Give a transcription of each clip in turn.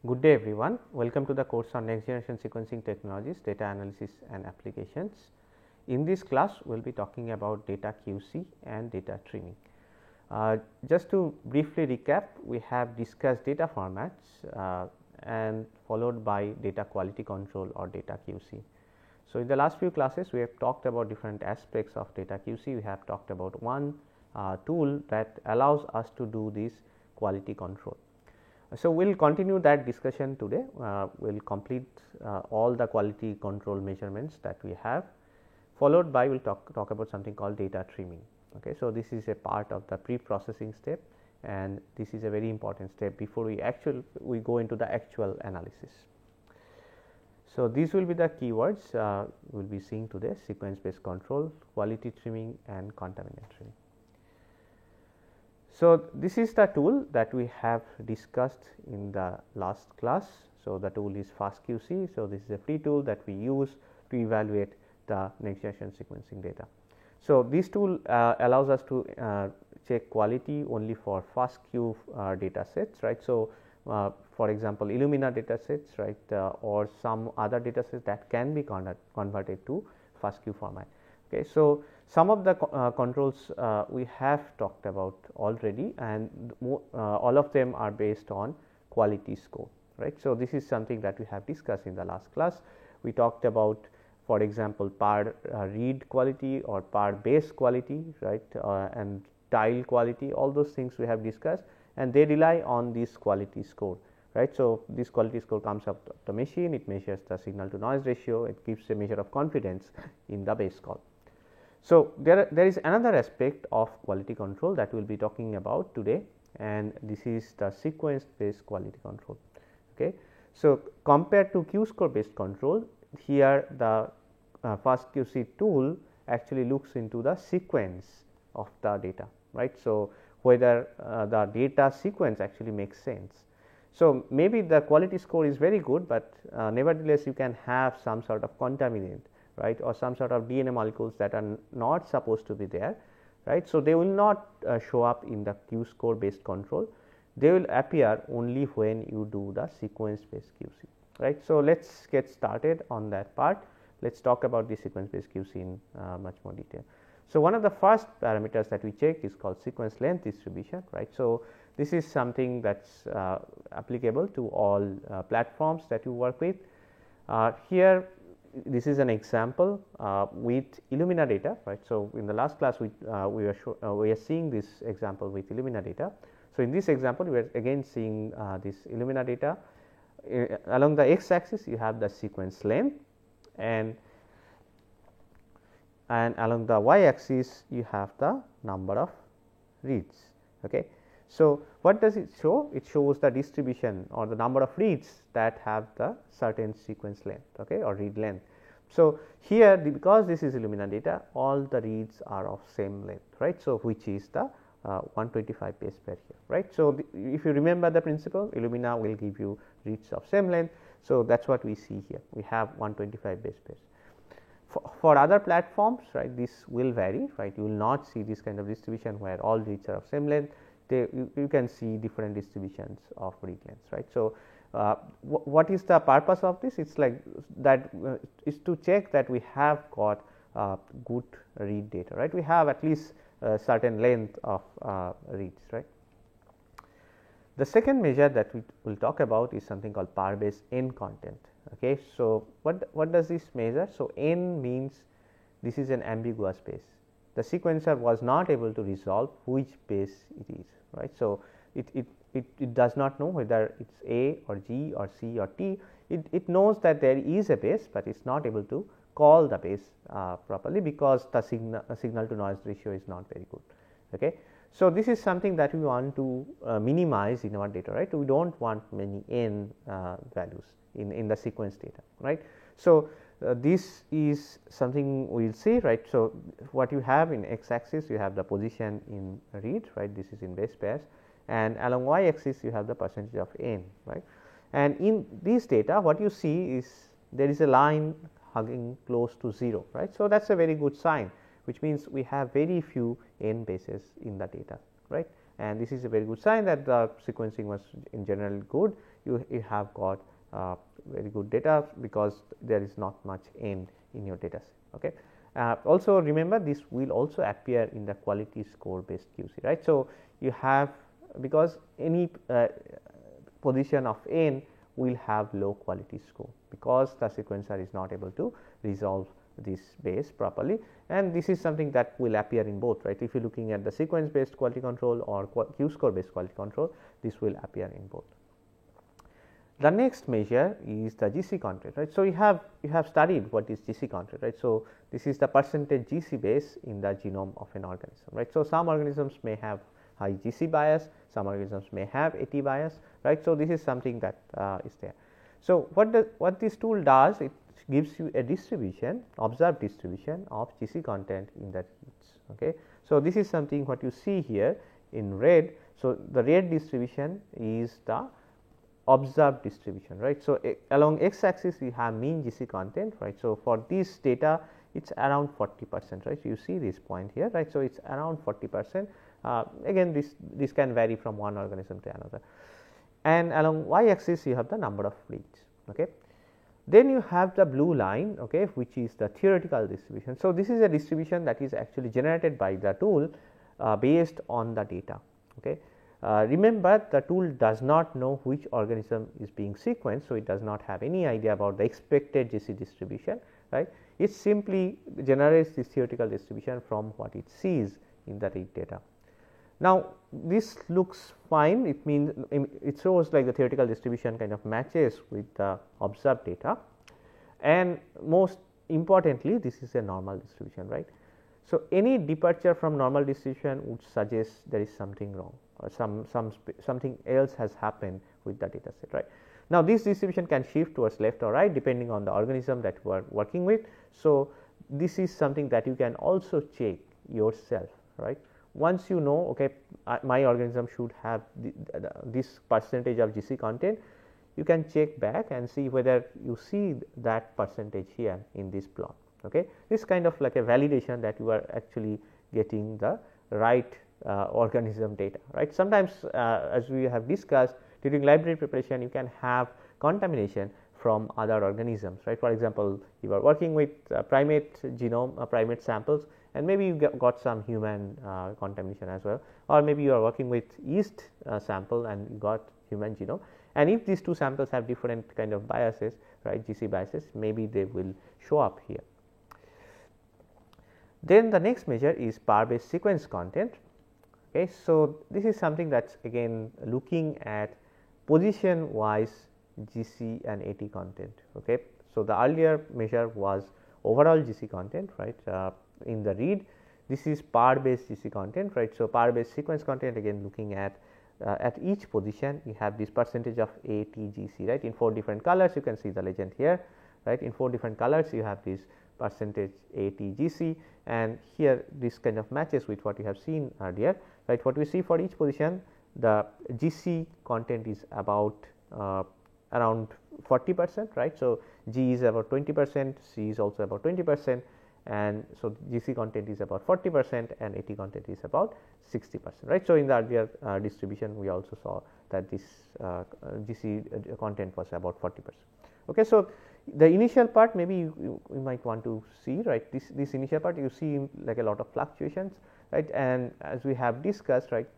Good day everyone, welcome to the course on next generation sequencing technologies, data analysis and applications. In this class, we will be talking about data QC and data trimming. Just to briefly recap, we have discussed data formats and followed by data quality control or data QC. So, in the last few classes, we have talked about different aspects of data QC. We have talked about one tool that allows us to do this quality control. So, we will continue that discussion today. We will complete all the quality control measurements that we have, followed by we will talk about something called data trimming. Okay. So, this is a part of the pre-processing step, and this is a very important step before we go into the actual analysis. So, these will be the keywords we will be seeing today: sequence based control, quality trimming and contaminant trimming. So, this is the tool that we have discussed in the last class. So, the tool is FastQC. So, this is a free tool that we use to evaluate the next generation sequencing data. So, this tool allows us to check quality only for FastQ data sets, right. So, for example, Illumina data sets, right, or some other data sets that can be converted to FastQ format. Okay. So, some of the controls we have talked about already, and all of them are based on quality score, right. So, this is something that we have discussed in the last class. We talked about, for example, par read quality or par base quality, right, and tile quality, all those things we have discussed, and they rely on this quality score, right. So, this quality score comes up the machine, it measures the signal to noise ratio, it gives a measure of confidence in the base call. So, there is another aspect of quality control that we will be talking about today, and this is the sequence based quality control. Okay. So, compared to Q score based control, here the FastQC tool actually looks into the sequence of the data, right. So, whether the data sequence actually makes sense. So, maybe the quality score is very good, but nevertheless you can have some sort of contaminant, right, or some sort of DNA molecules that are not supposed to be there, right. So, they will not show up in the Q score based control, they will appear only when you do the sequence based QC, right. So, let us get started on that part. Let us talk about the sequence based QC in much more detail. So, one of the first parameters that we check is called sequence length distribution, right. So, this is something that is applicable to all platforms that you work with. Here this is an example with Illumina data, right. So, in the last class we are seeing this example with Illumina data. So, in this example we are again seeing this Illumina data. Along the x axis you have the sequence length, and along the y axis you have the number of reads. Okay. So, what does it show? It shows the distribution or the number of reads that have the certain sequence length, okay, or read length. So, here because this is Illumina data, all the reads are of same length, right. So, which is the 125 base pair here, right. So, if you remember the principle, Illumina will give you reads of same length. So, that is what we see here, we have 125 base pairs. For other platforms, right, this will vary, right. You will not see this kind of distribution where all reads are of same length. You can see different distributions of read lengths, right. So, what is the purpose of this? It is like that is to check that we have got good read data, right. We have at least a certain length of reads, right. The second measure that we will talk about is something called par base n content. Okay. So, what does this measure? So, n means this is an ambiguous base. The sequencer was not able to resolve which base it is, right. So, it does not know whether it is A or G or C or T. It knows that there is a base, but it is not able to call the base properly because the signal to noise ratio is not very good. Okay. So, this is something that we want to minimize in our data, right. We do not want many n values in the sequence data, right. So, this is something we will see, right. So, what you have in x axis you have the position in read, right, this is in base pairs, and along y axis you have the percentage of n, right. And in this data what you see is there is a line hugging close to 0, right. So, that is a very good sign, which means we have very few n bases in the data, right. And this is a very good sign that the sequencing was in general good. you have got very good data, because there is not much n in your data set. Okay. Also remember, this will also appear in the quality score based QC, right. So, you have, because any position of n will have low quality score, because the sequencer is not able to resolve this base properly, and this is something that will appear in both, right. If you are looking at the sequence based quality control or Q score based quality control, this will appear in both. The next measure is the GC content, right. So, you have studied what is GC content, right. So, this is the percentage GC base in the genome of an organism, right. So, some organisms may have high GC bias, some organisms may have AT bias, right. So, this is something that is there. So, what this tool does, it gives you a distribution, observed distribution of GC content in the reads. Okay. So, this is something what you see here in red. So, the red distribution is the observed distribution, right. So, along x axis we have mean GC content, right. So, for this data it is around 40%, right. You see this point here, right. So, it is around 40%. Again, this can vary from one organism to another, and along y axis you have the number of reads. Okay. Then you have the blue line, okay, which is the theoretical distribution. So, this is a distribution that is actually generated by the tool based on the data. Okay. Remember, the tool does not know which organism is being sequenced. So, it does not have any idea about the expected GC distribution, right. It simply generates this theoretical distribution from what it sees in the read data. Now, this looks fine, it means it shows like the theoretical distribution kind of matches with the observed data, and most importantly this is a normal distribution, right. So, any departure from normal distribution would suggest there is something wrong, or something else has happened with the data set, right. Now, this distribution can shift towards left or right depending on the organism that you are working with. So, this is something that you can also check yourself, right. Once you know, okay, my organism should have this percentage of GC content, you can check back and see whether you see that percentage here in this plot. Okay. This kind of like a validation that you are actually getting the right organism data, right. Sometimes as we have discussed during library preparation, you can have contamination from other organisms, right. For example, you are working with primate genome, primate samples, and maybe you got some human contamination as well, or maybe you are working with yeast sample and you got human genome, and if these two samples have different kind of biases, right, GC biases, maybe they will show up here. Then the next measure is power based sequence content. Okay. So, this is something that is again looking at position wise GC and AT content. Okay. So, the earlier measure was overall GC content, right. In the read, this is power based GC content, right. So, power based sequence content, again looking at each position you have this percentage of AT GC, right. In 4 different colors, you can see the legend here, right. In 4 different colors you have this percentage AT GC, and here this kind of matches with what you have seen earlier, right. What we see for each position, the GC content is about around 40%, right. So, G is about 20%, C is also about 20%, and so GC content is about 40% and AT content is about 60%, right. So, in the earlier distribution we also saw that this GC content was about 40%. Okay. So, the initial part maybe you might want to see, right, this initial part you see like a lot of fluctuations, right, and as we have discussed, right,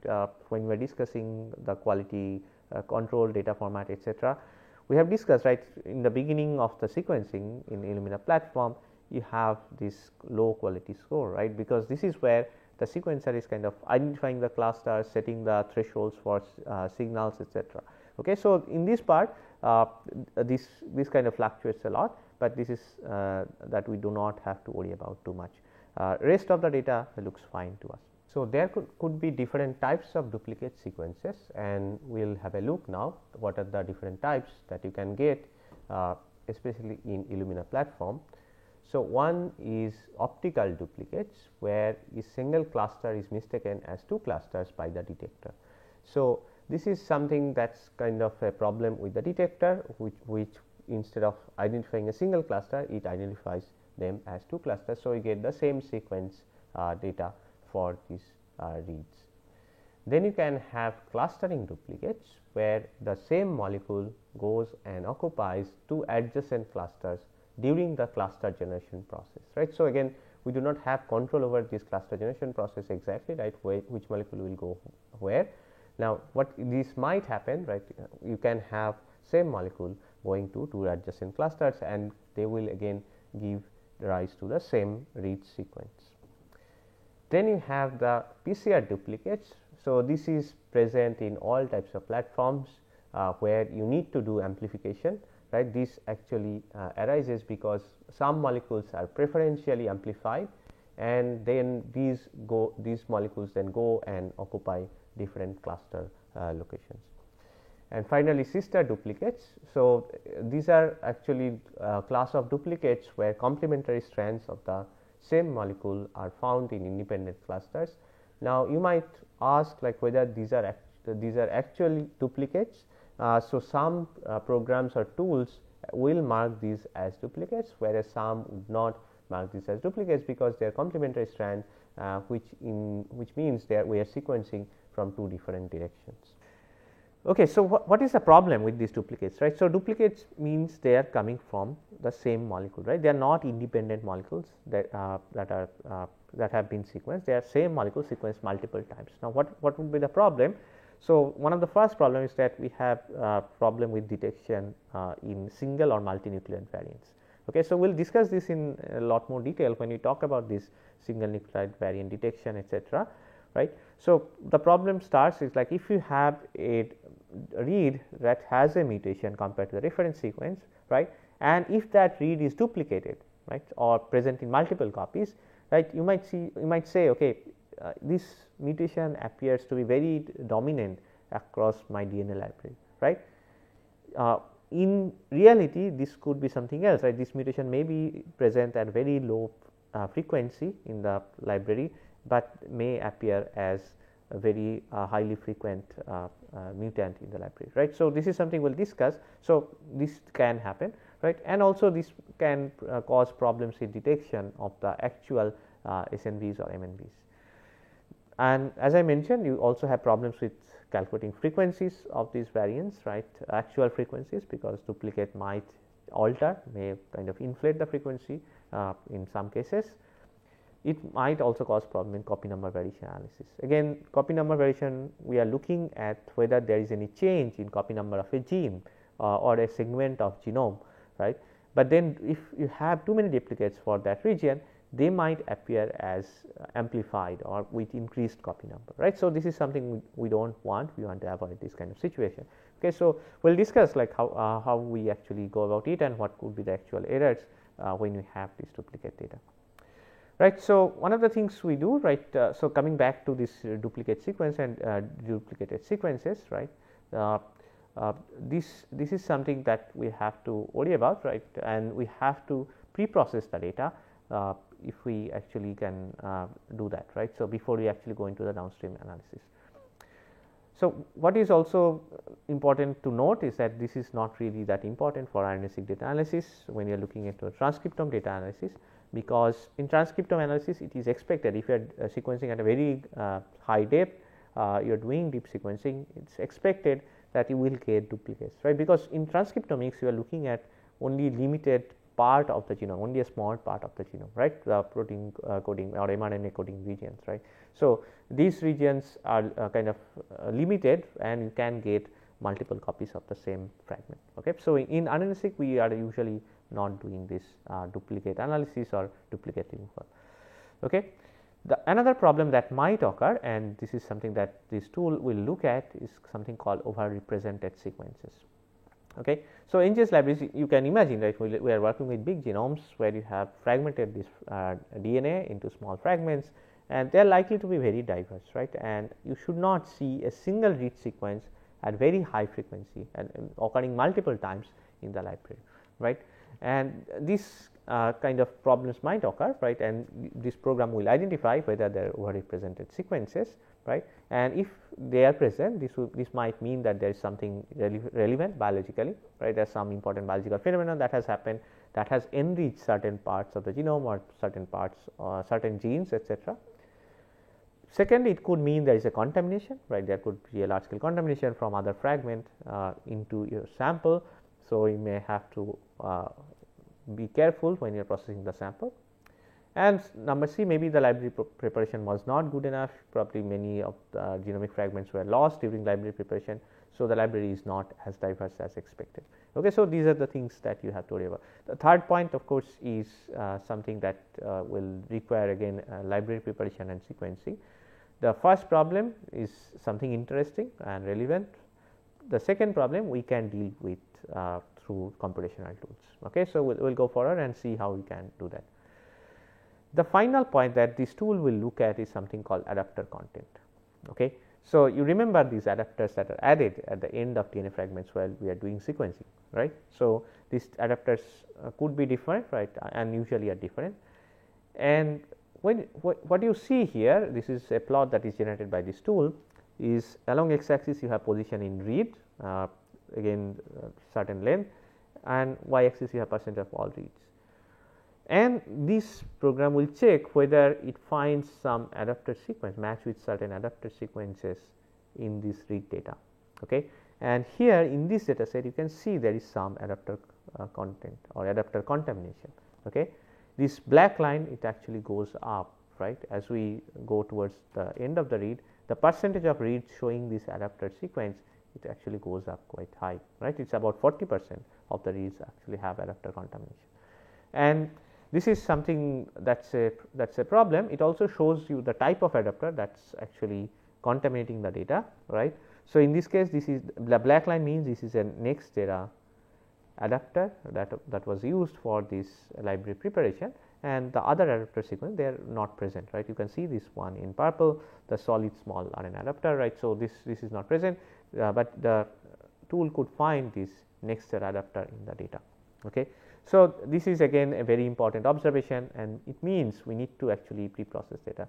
when we are discussing the quality control, data format, etc., we have discussed, right, in the beginning of the sequencing in Illumina platform you have this low quality score, right, because this is where the sequencer is kind of identifying the clusters, setting the thresholds for signals, etc. Okay. So, in this part this kind of fluctuates a lot, but this is that we do not have to worry about too much. Rest of the data looks fine to us. So, there could be different types of duplicate sequences, and we will have a look now what are the different types that you can get especially in Illumina platform. So, one is optical duplicates, where a single cluster is mistaken as 2 clusters by the detector. So, this is something that is kind of a problem with the detector, which instead of identifying a single cluster, it identifies them as 2 clusters. So, we get the same sequence data for these reads. Then you can have clustering duplicates, where the same molecule goes and occupies two adjacent clusters during the cluster generation process, right. So, again we do not have control over this cluster generation process exactly, right, which molecule will go where. Now, what this might happen, right, you can have same molecule going to two adjacent clusters, and they will again give rise to the same read sequence. Then you have the PCR duplicates. So, this is present in all types of platforms where you need to do amplification, right. This actually arises because some molecules are preferentially amplified, and then these molecules then go and occupy different cluster locations. And finally, sister duplicates. So, these are actually class of duplicates where complementary strands of the same molecule are found in independent clusters. Now, you might ask like whether these are actually duplicates. So, some programs or tools will mark these as duplicates, whereas some would not mark these as duplicates because they are complementary strands, which means we are sequencing from two different directions. Okay, so what is the problem with these duplicates, right? So, duplicates means they are coming from the same molecule, right? They are not independent molecules that have been sequenced. They are same molecule sequenced multiple times. Now, what would be the problem? So, one of the first problem is that we have problem with detection in single or multinucleotide variants. Okay, so we will discuss this in a lot more detail when we talk about this single nucleotide variant detection, etc. Right. So, the problem starts is like if you have a read that has a mutation compared to the reference sequence, right, and if that read is duplicated, right, or present in multiple copies, right, you might say okay, this mutation appears to be very dominant across my DNA library, right. In reality, this could be something else, right. This mutation may be present at very low frequency in the library, but may appear as a very highly frequent mutant in the library, right. So, this is something we will discuss. So, this can happen, right, and also this can cause problems in detection of the actual SNVs or MNVs. And as I mentioned, you also have problems with calculating frequencies of these variants, right, actual frequencies, because duplicate might may kind of inflate the frequency in some cases. It might also cause problem in copy number variation analysis. Again, copy number variation, we are looking at whether there is any change in copy number of a gene or a segment of genome, right. But then if you have too many duplicates for that region, they might appear as amplified or with increased copy number, right. So, this is something we do not want, we want to avoid this kind of situation. Okay, so, we will discuss like how we actually go about it and what could be the actual errors when we have this duplicate data. Right. So, one of the things we do, right, so coming back to this duplicate sequence and duplicated sequences, right, this is something that we have to worry about, right, and we have to pre-process the data if we actually can do that, right. So, before we actually go into the downstream analysis. So, what is also important to note is that this is not really that important for RNA-seq data analysis when you are looking at transcriptome data analysis, because in transcriptome analysis it is expected if you are sequencing at a very high depth, you are doing deep sequencing, it is expected that you will get duplicates, right, because in transcriptomics you are looking at only limited part of the genome, only a small part of the genome, right, the protein coding or mRNA coding regions, right. So, these regions are kind of limited and you can get multiple copies of the same fragment. Okay. So, in RNA-seq we are usually not doing this duplicate analysis or duplicate removal. Okay. Another problem that might occur, and this is something that this tool will look at, is something called overrepresented sequences. Okay. So, NGS libraries, you can imagine, right, we are working with big genomes where you have fragmented this DNA into small fragments, and they are likely to be very diverse, right, and you should not see a single read sequence at very high frequency and occurring multiple times in the library, right. And this kind of problems might occur, right, and this program will identify whether there are overrepresented sequences, right, and if they are present, this might mean that there is something relevant biologically, right. There is some important biological phenomenon that has happened that has enriched certain parts of the genome or certain parts or certain genes, etc. Second, it could mean there is a contamination, right? There could be a large scale contamination from other fragment into your sample. So, you may have to be careful when you are processing the sample. And number C, maybe the library preparation was not good enough, probably many of the genomic fragments were lost during library preparation. So, the library is not as diverse as expected. Okay, so, these are the things that you have to worry about. The third point, of course, is something that will require again library preparation and sequencing. The first problem is something interesting and relevant. The second problem we can deal with through computational tools. Okay, so, we will go forward and see how we can do that. The final point that this tool will look at is something called adapter content. Okay. So, you remember these adapters that are added at the end of DNA fragments while we are doing sequencing, right. So, these adapters could be different, right, and usually are different. And when what you see here, this is a plot that is generated by this tool, is along x axis you have position in read, again certain length, and y axis you have percent of all reads. And this program will check whether it finds some adapter sequence match with certain adapter sequences in this read data. Okay. And here in this data set you can see there is some adapter content or adapter contamination. Okay. This black line, it actually goes up, right, as we go towards the end of the read, the percentage of reads showing this adapter sequence, it actually goes up quite high, right. It is about 40% of the reads actually have adapter contamination. And this is something that is a problem. It also shows you the type of adapter that is actually contaminating the data, right. So, in this case, this is the black line means this is a NextEra adapter that was used for this library preparation, and the other adapter sequence they are not present, right. You can see this one in purple, the solid small RNA adapter, right. So, this is not present, but the tool could find this NextEra adapter in the data. Okay. So, this is again a very important observation, and it means we need to actually pre-process data.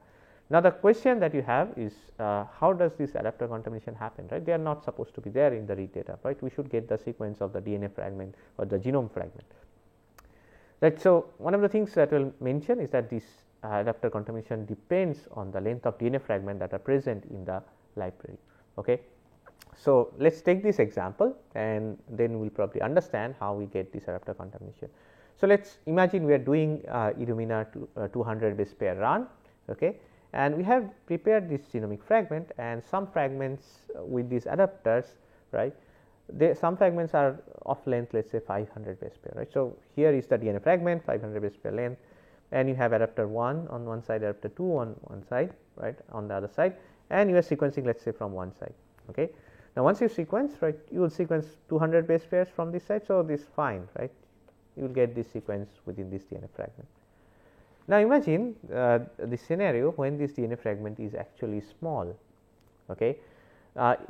Now, the question that you have is how does this adapter contamination happen, right? They are not supposed to be there in the read data, right? We should get the sequence of the DNA fragment or the genome fragment, right. So, one of the things that I will mention is that this adapter contamination depends on the length of DNA fragment that are present in the library. Okay. So, let us take this example and then we will probably understand how we get this adapter contamination. So, let us imagine we are doing Illumina 200 base pair run, okay, and we have prepared this genomic fragment and some fragments with these adapters, right. Some fragments are of length, let us say 500 base pair, right. So, here is the DNA fragment 500 base pair length, and you have adapter 1 on one side, adapter 2 on one side, right, on the other side, and you are sequencing, let us say, from one side. Okay. Now, once you sequence, right, you will sequence 200 base pairs from this side. So, this is fine, right, you will get this sequence within this DNA fragment. Now, imagine the scenario when this DNA fragment is actually small. Okay.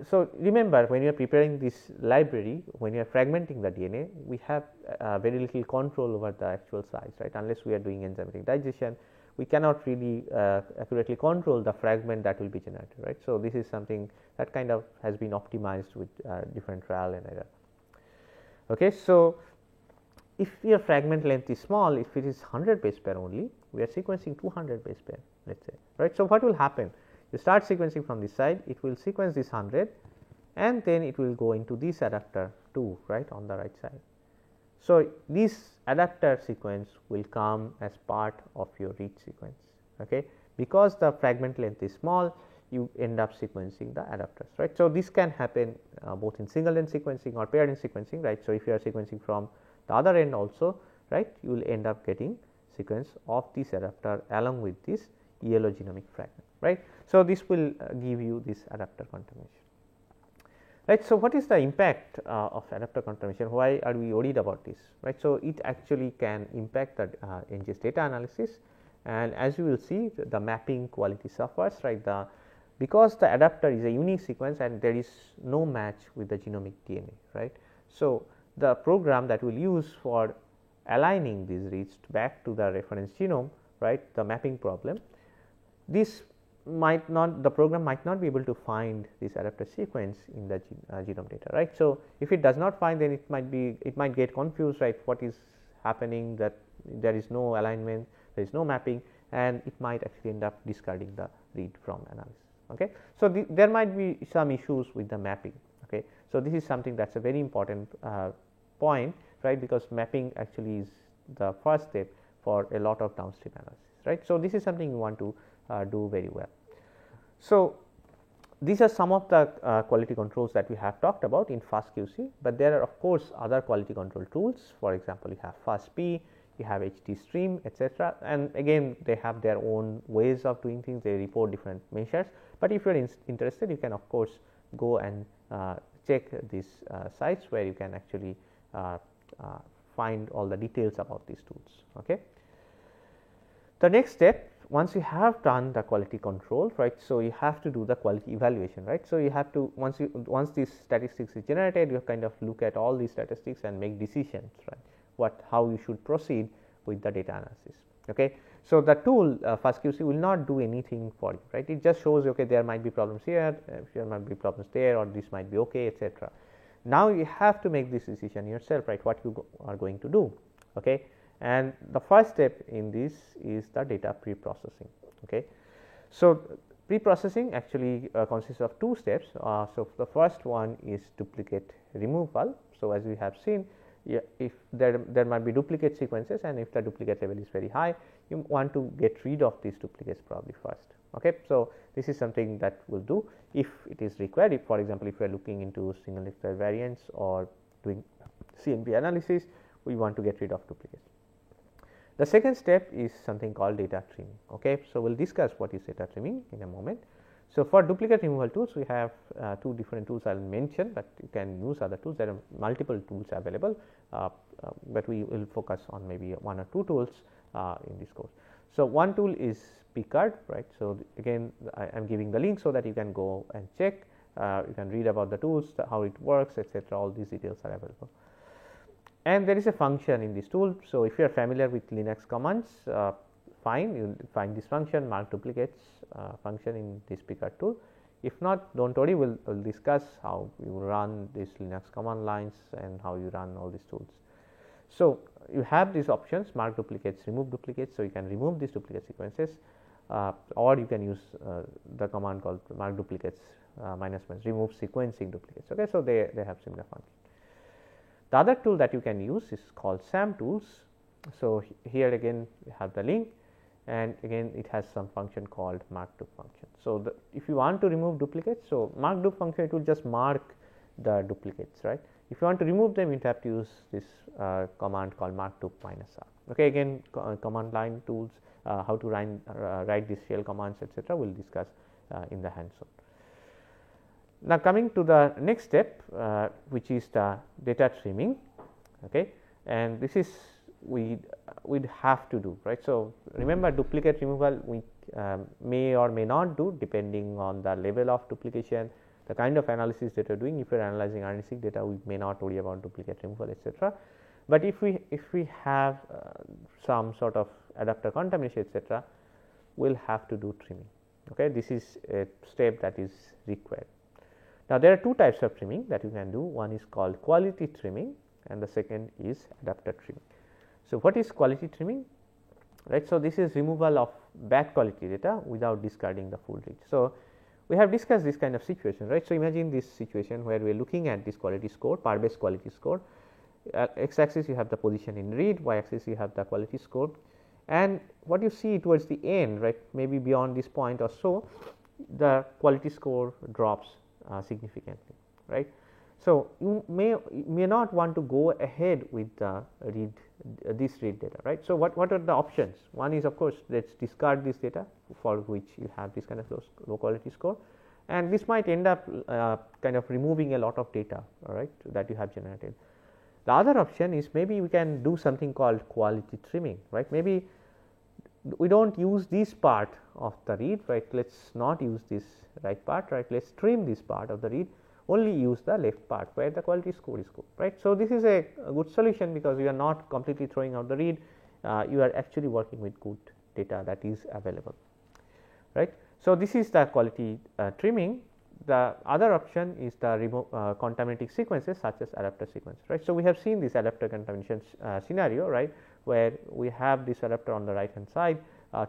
So, remember when you are preparing this library, when you are fragmenting the DNA, we have very little control over the actual size, right, unless we are doing enzymatic digestion. We cannot really accurately control the fragment that will be generated, right. So, this is something that kind of has been optimized with different trial and error. Okay. So, if your fragment length is small, if it is 100 base pair only, we are sequencing 200 base pair, let us say, right. So, what will happen? You start sequencing from this side, it will sequence this 100 and then it will go into this adapter 2, right, on the right side. So, this adapter sequence will come as part of your read sequence, okay. Because the fragment length is small, you end up sequencing the adapters, right. So, this can happen both in single end sequencing or paired end sequencing, right. So, if you are sequencing from the other end also, right, you will end up getting sequence of this adapter along with this yellow genomic fragment, right. So, this will give you this adapter contamination. Right. So, what is the impact of adapter contamination? Why are we worried about this? Right. So, it actually can impact the NGS data analysis, and as you will see, the mapping quality suffers, right. Because the adapter is a unique sequence and there is no match with the genomic DNA, right. So, the program that we will use for aligning these reads back to the reference genome, right, the mapping problem, this might not, the program might not be able to find this adapter sequence in the genome data, right. So, if it does not find, then it might get confused, right, what is happening, that there is no alignment, there is no mapping, and it might actually end up discarding the read from analysis. Okay. So, there might be some issues with the mapping. Okay. So, this is something that is a very important point, right, because mapping actually is the first step for a lot of downstream analysis, right. So, this is something you want to do very well. So, these are some of the quality controls that we have talked about in FastQC, but there are of course other quality control tools. For example, you have FastP, you have HTStream, etc., and again they have their own ways of doing things, they report different measures, but if you are interested, you can of course go and check these sites where you can actually find all the details about these tools. Okay. The next step, once you have done the quality control, right, so you have to do the quality evaluation, right. So, you have to once these statistics is generated, you kind of look at all these statistics and make decisions, right, how you should proceed with the data analysis. Okay. So, the tool FastQC will not do anything for you, right, it just shows okay, there might be problems here, there might be problems there, or this might be okay, etc. Now, you have to make this decision yourself, right, what you are going to do. Okay. And the first step in this is the data pre-processing. Okay. So, pre-processing actually consists of two steps. So, the first one is duplicate removal. So, as we have seen, if there might be duplicate sequences, and if the duplicate level is very high, you want to get rid of these duplicates probably first. Okay. So, this is something that will do if it is required. If for example, if we are looking into single nucleotide variants or doing CNV analysis, we want to get rid of duplicates. The second step is something called data trimming. Okay. So, we will discuss what is data trimming in a moment. So, for duplicate removal tools, we have two different tools I will mention, but you can use other tools. There are multiple tools available, but we will focus on maybe one or two tools in this course. So, one tool is Picard, right. So, again I am giving the link so that you can go and check, you can read about the tools, how it works, etc. All these details are available. And there is a function in this tool. So, if you are familiar with Linux commands, fine, you will find this function mark duplicates function in this Picard tool. If not, do not worry, we will discuss how you run these Linux command lines and how you run all these tools. So, you have these options mark duplicates, remove duplicates. So, you can remove these duplicate sequences, or you can use the command called mark duplicates -, remove sequencing duplicates. Okay. So, they have similar function. The other tool that you can use is called SAM tools. So, here again you have the link, and again it has some function called markdup function. So, if you want to remove duplicates, so markdup function, it will just mark the duplicates, right. If you want to remove them, you have to use this command called markdup -r. Okay. Again command line tools, how to write these shell commands, etc., we will discuss in the hands-on. Now, coming to the next step, which is the data trimming. Okay. And this is we would have to do, right. So, remember duplicate removal we may or may not do depending on the level of duplication, the kind of analysis that you are doing. If you are analyzing RNA-seq data, we may not worry about duplicate removal, etc. But if we have some sort of adapter contamination, etc., we will have to do trimming. Okay. This is a step that is required. Now, there are two types of trimming that you can do. One is called quality trimming and the second is adapter trimming. So, what is quality trimming? Right. So, this is removal of bad quality data without discarding the full read. So, we have discussed this kind of situation, right. So, imagine this situation where we are looking at this quality score, PAR-based quality score. X axis you have the position in read, y axis you have the quality score, and what you see towards the end, right, maybe beyond this point or so, the quality score drops significantly, right. So, you may not want to go ahead with the read this read data, right. So, what are the options? One is of course, let us discard this data for which you have this kind of low quality score, and this might end up kind of removing a lot of data, all right, that you have generated. The other option is maybe we can do something called quality trimming, right. Maybe we do not use this part of the read, right. Let us not use this right part, right. Let us trim this part of the read, only use the left part where the quality score is good, right. So, this is a good solution because you are not completely throwing out the read, you are actually working with good data that is available, right. So, this is the quality trimming. The other option is the contaminating sequences such as adapter sequence, right. So, we have seen this adapter contamination scenario, right, where we have this adapter on the right hand side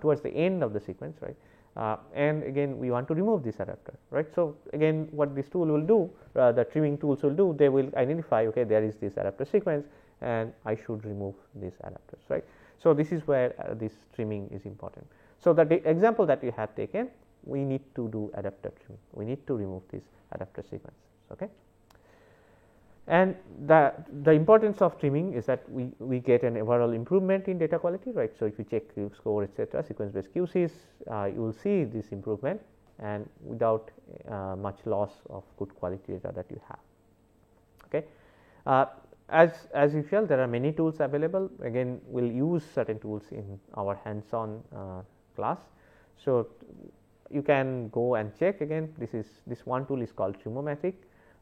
towards the end of the sequence, right, and again we want to remove this adapter, right. So, again what this tool will do, the trimming tools will do, they will identify, okay, there is this adapter sequence and I should remove these adapters, right. So, this is where this trimming is important. So, the example that we have taken, we need to do adapter trimming, we need to remove these adapter sequences, okay. And the importance of trimming is that we get an overall improvement in data quality, right. So, if you check score etc., sequence based QCs, you will see this improvement and without much loss of good quality data that you have, okay. As usual, there are many tools available. Again, we will use certain tools in our hands on class. So, you can go and check. Again, this one tool is called Trimomatic,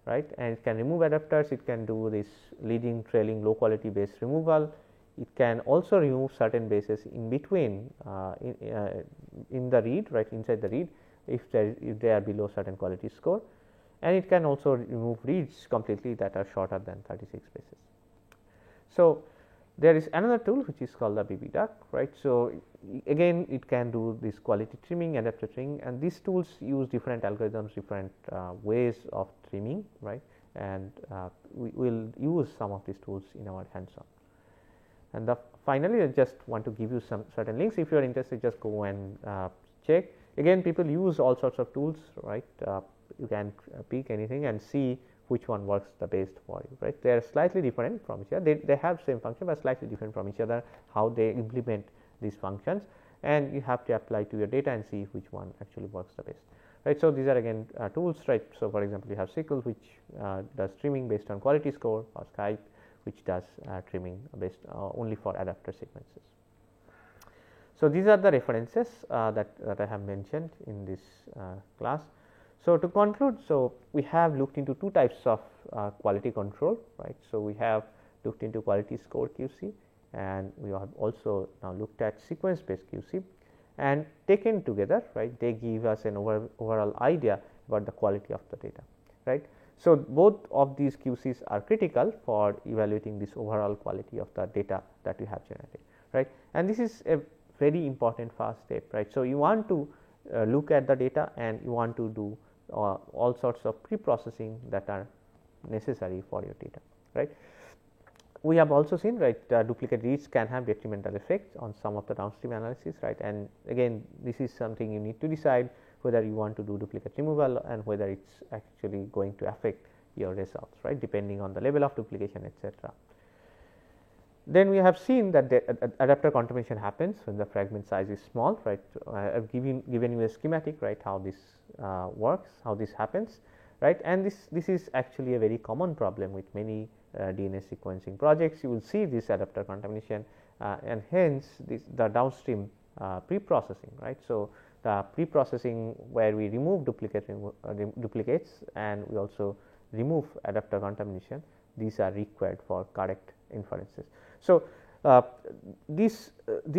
right, and it can remove adapters, it can do this leading, trailing, low quality base removal. It can also remove certain bases in between in the read, right, inside the read, if they are below certain quality score, and it can also remove reads completely that are shorter than 36 bases. So, there is another tool which is called the BBDuck, right. So, again it can do this quality trimming, adapter trimming, and these tools use different algorithms, different ways of trimming, right, and we will use some of these tools in our hands on. And finally, I just want to give you some certain links. If you are interested, just go and check. Again, people use all sorts of tools, right. You can pick anything and see which one works the best for you, right. They are slightly different from each other, they have same function, but slightly different from each other, how they implement these functions, and you have to apply to your data and see which one actually works the best, right. So, these are again tools, right. So, for example, you have SQL which does trimming based on quality score, or Skype which does trimming based only for adapter sequences. So, these are the references that I have mentioned in this class. So, to conclude, so we have looked into two types of quality control, right. So, we have looked into quality score QC, and we have also now looked at sequence based QC, and taken together, right, they give us an overall idea about the quality of the data, right. So, both of these QCs are critical for evaluating this overall quality of the data that you have generated, right, and this is a very important first step, right. So, you want to look at the data and you want to do all sorts of pre-processing that are necessary for your data, right. We have also seen, right, duplicate reads can have detrimental effects on some of the downstream analysis, right, and again this is something you need to decide whether you want to do duplicate removal and whether it is actually going to affect your results, right, depending on the level of duplication, etc. Then we have seen that the adapter contamination happens when the fragment size is small, right. I have given you a schematic, right, how this works, how this happens, right, and this is actually a very common problem with many DNA sequencing projects. You will see this adapter contamination and hence the downstream pre-processing, right. So, the pre-processing where we remove duplicates and we also remove adapter contamination, these are required for correct inferences. So, these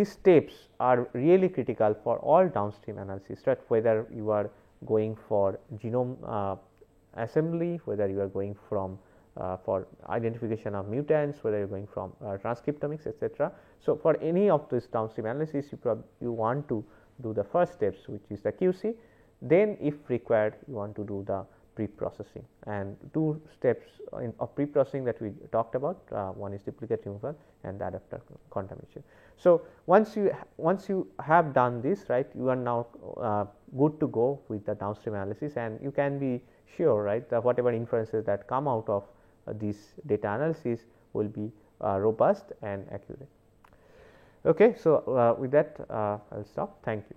steps are really critical for all downstream analysis, right, whether you are going for genome assembly, whether you are going from for identification of mutants, whether you are going from transcriptomics, etc. So, for any of this downstream analysis, you want to do the first steps, which is the QC, then if required you want to do the pre-processing, and two steps of pre-processing that we talked about, one is duplicate removal and the adapter contamination. So, once you have done this, right, you are now good to go with the downstream analysis, and you can be sure, right, that whatever inferences that come out of this data analysis will be robust and accurate. Okay, so with that I will stop. Thank you.